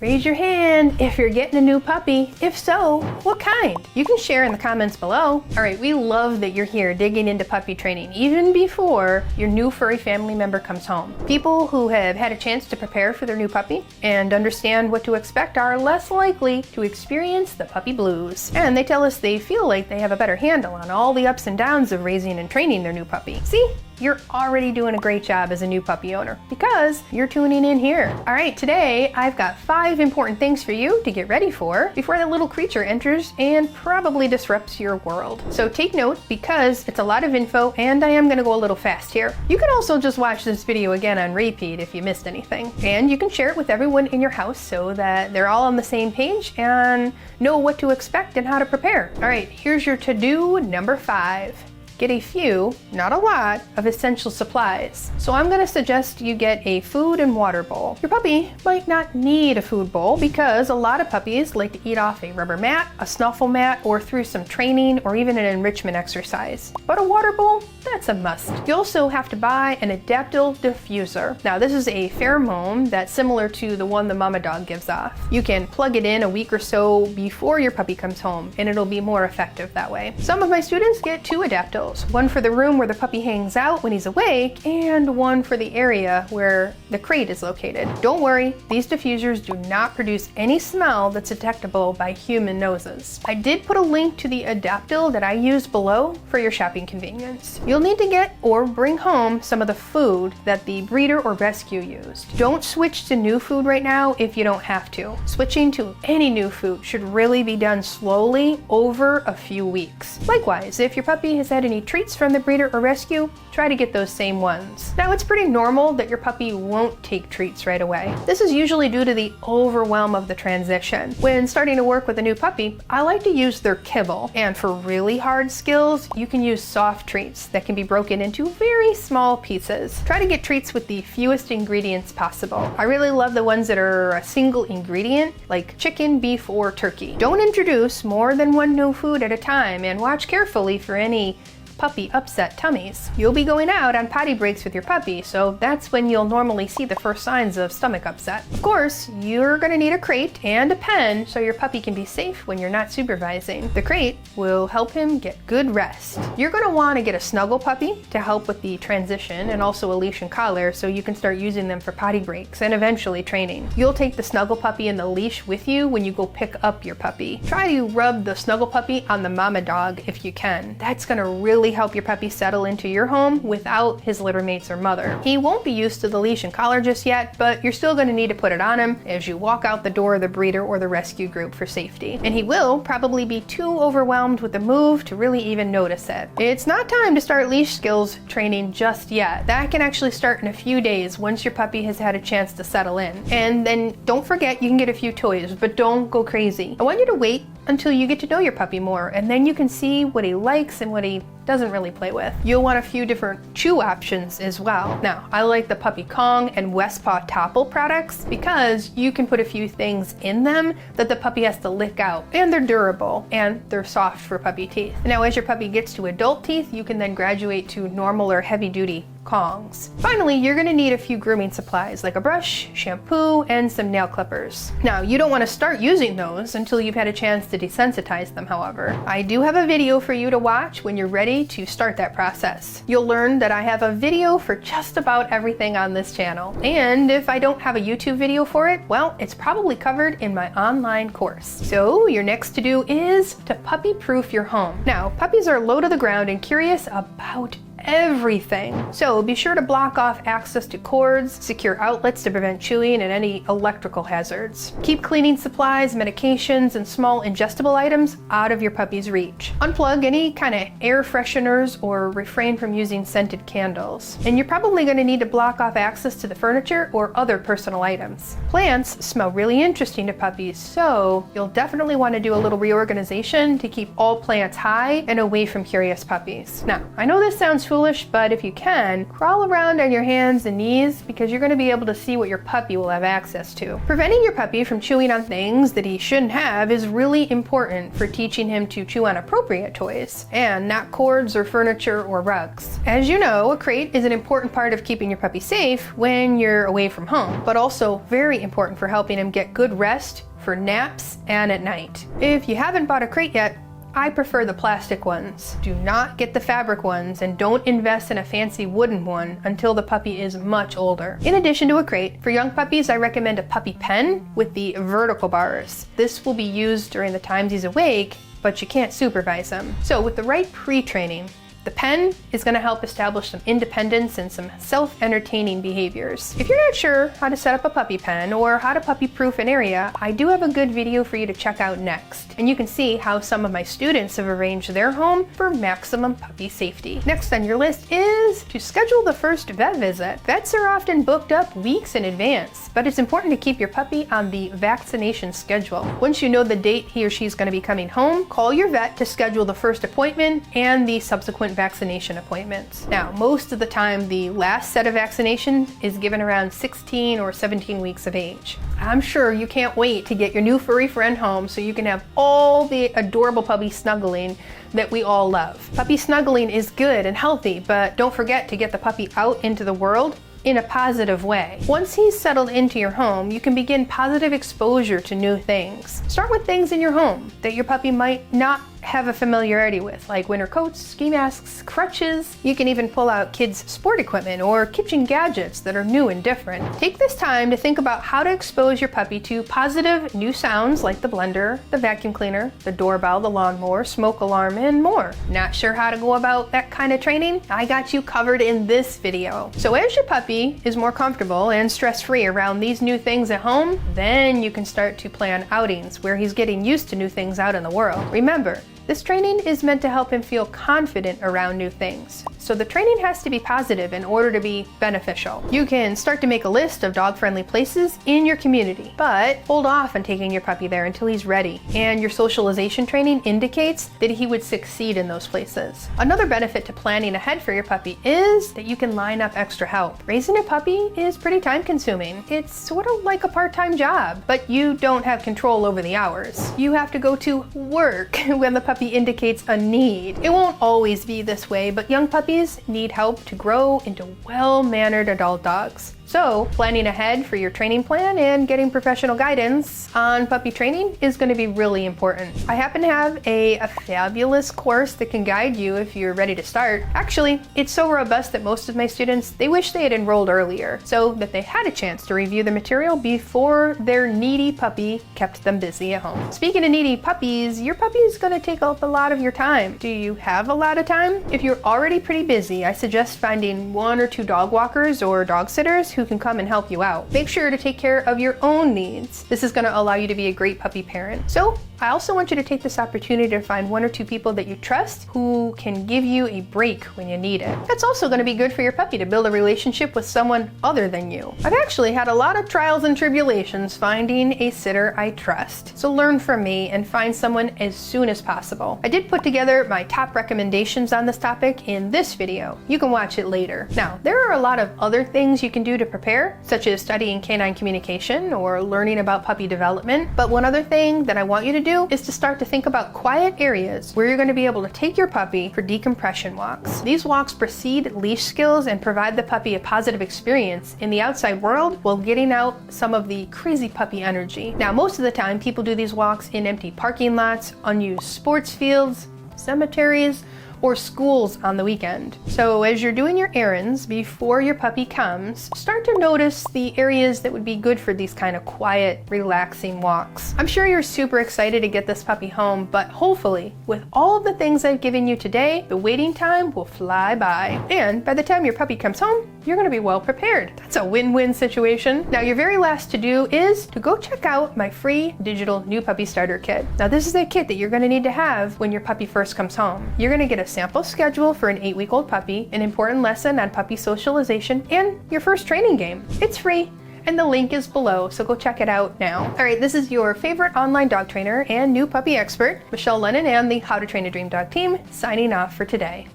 Raise your hand if you're getting a new puppy. If so, what kind? You can share in the comments below. All right, we love that you're here digging into puppy training even before your new furry family member comes home. People who have had a chance to prepare for their new puppy and understand what to expect are less likely to experience the puppy blues. And they tell us they feel like they have a better handle on all the ups and downs of raising and training their new puppy. See? You're already doing a great job as a new puppy owner because you're tuning in here. All right, today I've got 5 important things for you to get ready for before that little creature enters and probably disrupts your world. So take note because it's a lot of info and I am gonna go a little fast here. You can also just watch this video again on repeat if you missed anything. And you can share it with everyone in your house so that they're all on the same page and know what to expect and how to prepare. All right, here's your to-do number 5. Get a few, not a lot, of essential supplies. So I'm gonna suggest you get a food and water bowl. Your puppy might not need a food bowl because a lot of puppies like to eat off a rubber mat, a snuffle mat, or through some training or even an enrichment exercise. But a water bowl, that's a must. You also have to buy an adaptable diffuser. Now this is a pheromone that's similar to the one the mama dog gives off. You can plug it in a week or so before your puppy comes home and it'll be more effective that way. Some of my students get 2 adaptals. One for the room where the puppy hangs out when he's awake, and one for the area where the crate is located. Don't worry, these diffusers do not produce any smell that's detectable by human noses. I did put a link to the adaptil that I used below for your shopping convenience. You'll need to get or bring home some of the food that the breeder or rescue used. Don't switch to new food right now if you don't have to. Switching to any new food should really be done slowly over a few weeks. Likewise, if your puppy has had any treats from the breeder or rescue, try to get those same ones. Now it's pretty normal that your puppy won't take treats right away. This is usually due to the overwhelm of the transition. When starting to work with a new puppy, I like to use their kibble. And for really hard skills, you can use soft treats that can be broken into very small pieces. Try to get treats with the fewest ingredients possible. I really love the ones that are a single ingredient, like chicken, beef, or turkey. Don't introduce more than one new food at a time and watch carefully for any puppy upset tummies. You'll be going out on potty breaks with your puppy, so that's when you'll normally see the first signs of stomach upset. Of course, you're gonna need a crate and a pen so your puppy can be safe when you're not supervising. The crate will help him get good rest. You're gonna wanna get a snuggle puppy to help with the transition and also a leash and collar so you can start using them for potty breaks and eventually training. You'll take the snuggle puppy and the leash with you when you go pick up your puppy. Try to rub the snuggle puppy on the mama dog if you can. That's gonna really help your puppy settle into your home without his litter mates or mother. He won't be used to the leash and collar just yet, but you're still going to need to put it on him as you walk out the door of the breeder or the rescue group for safety. And he will probably be too overwhelmed with the move to really even notice it. It's not time to start leash skills training just yet. That can actually start in a few days once your puppy has had a chance to settle in. And then don't forget you can get a few toys, but don't go crazy. I want you to wait until you get to know your puppy more, and then you can see what he likes and what he doesn't really play with. You'll want a few different chew options as well. Now, I like the Puppy Kong and Westpaw Topple products because you can put a few things in them that the puppy has to lick out, and they're durable and they're soft for puppy teeth. Now, as your puppy gets to adult teeth, you can then graduate to normal or heavy duty Kongs. Finally, you're gonna need a few grooming supplies like a brush, shampoo, and some nail clippers. Now, you don't wanna start using those until you've had a chance to desensitize them, however. I do have a video for you to watch when you're ready to start that process. You'll learn that I have a video for just about everything on this channel. And if I don't have a YouTube video for it, well, it's probably covered in my online course. So your next to do is to puppy-proof your home. Now, puppies are low to the ground and curious about everything. So be sure to block off access to cords, secure outlets to prevent chewing and any electrical hazards. Keep cleaning supplies, medications, and small ingestible items out of your puppy's reach. Unplug any kind of air fresheners or refrain from using scented candles. And you're probably going to need to block off access to the furniture or other personal items. Plants smell really interesting to puppies, so you'll definitely want to do a little reorganization to keep all plants high and away from curious puppies. Now, I know this sounds foolish, but if you can, crawl around on your hands and knees because you're going to be able to see what your puppy will have access to. Preventing your puppy from chewing on things that he shouldn't have is really important for teaching him to chew on appropriate toys and not cords or furniture or rugs. As you know, a crate is an important part of keeping your puppy safe when you're away from home, but also very important for helping him get good rest for naps and at night. If you haven't bought a crate yet, I prefer the plastic ones. Do not get the fabric ones and don't invest in a fancy wooden one until the puppy is much older. In addition to a crate, for young puppies I recommend a puppy pen with the vertical bars. This will be used during the times he's awake, but you can't supervise him. So with the right pre-training, the pen is going to help establish some independence and some self-entertaining behaviors. If you're not sure how to set up a puppy pen or how to puppy-proof an area, I do have a good video for you to check out next. And you can see how some of my students have arranged their home for maximum puppy safety. Next on your list is to schedule the first vet visit. Vets are often booked up weeks in advance, but it's important to keep your puppy on the vaccination schedule. Once you know the date he or she's going to be coming home, call your vet to schedule the first appointment and the subsequent vaccination appointments. Now, most of the time, the last set of vaccination is given around 16 or 17 weeks of age. I'm sure you can't wait to get your new furry friend home so you can have all the adorable puppy snuggling that we all love. Puppy snuggling is good and healthy, but don't forget to get the puppy out into the world in a positive way. Once he's settled into your home, you can begin positive exposure to new things. Start with things in your home that your puppy might not have a familiarity with, like winter coats, ski masks, crutches. You can even pull out kids' sport equipment or kitchen gadgets that are new and different. Take this time to think about how to expose your puppy to positive new sounds like the blender, the vacuum cleaner, the doorbell, the lawnmower, smoke alarm, and more. Not sure how to go about that kind of training? I got you covered in this video. So as your puppy is more comfortable and stress-free around these new things at home, then you can start to plan outings where he's getting used to new things out in the world. Remember, this training is meant to help him feel confident around new things. So the training has to be positive in order to be beneficial. You can start to make a list of dog-friendly places in your community, but hold off on taking your puppy there until he's ready and your socialization training indicates that he would succeed in those places. Another benefit to planning ahead for your puppy is that you can line up extra help. Raising a puppy is pretty time-consuming. It's sort of like a part-time job, but you don't have control over the hours. You have to go to work when the puppy indicates a need. It won't always be this way, but young puppies need help to grow into well-mannered adult dogs. So, planning ahead for your training plan and getting professional guidance on puppy training is going to be really important. I happen to have a fabulous course that can guide you if you're ready to start. Actually, it's so robust that most of my students, they wish they had enrolled earlier so that they had a chance to review the material before their needy puppy kept them busy at home. Speaking of needy puppies, your puppy is going to take up a lot of your time. Do you have a lot of time? If you're already pretty busy, I suggest finding 1 or 2 dog walkers or dog sitters who can come and help you out. Make sure to take care of your own needs. This is going to allow you to be a great puppy parent. So I also want you to take this opportunity to find 1 or 2 people that you trust who can give you a break when you need it. That's also going to be good for your puppy to build a relationship with someone other than you. I've actually had a lot of trials and tribulations finding a sitter I trust. So learn from me and find someone as soon as possible. I did put together my top recommendations on this topic in this video. You can watch it later. Now, there are a lot of other things you can do to prepare, such as studying canine communication or learning about puppy development. But one other thing that I want you to do is to start to think about quiet areas where you're going to be able to take your puppy for decompression walks. These walks precede leash skills and provide the puppy a positive experience in the outside world while getting out some of the crazy puppy energy. Now, most of the time, people do these walks in empty parking lots, unused sports fields, cemeteries, or schools on the weekend. So as you're doing your errands before your puppy comes, start to notice the areas that would be good for these kind of quiet, relaxing walks. I'm sure you're super excited to get this puppy home, but hopefully, with all of the things I've given you today, the waiting time will fly by. And by the time your puppy comes home, you're gonna be well prepared. That's a win-win situation. Now, your very last to do is to go check out my free digital new puppy starter kit. Now, this is a kit that you're gonna need to have when your puppy first comes home. You're gonna get a sample schedule for an 8-week-old puppy, an important lesson on puppy socialization, and your first training game. It's free, and the link is below, so go check it out now. All right, this is your favorite online dog trainer and new puppy expert, Michele Lennon, and the How to Train a Dream Dog team, signing off for today.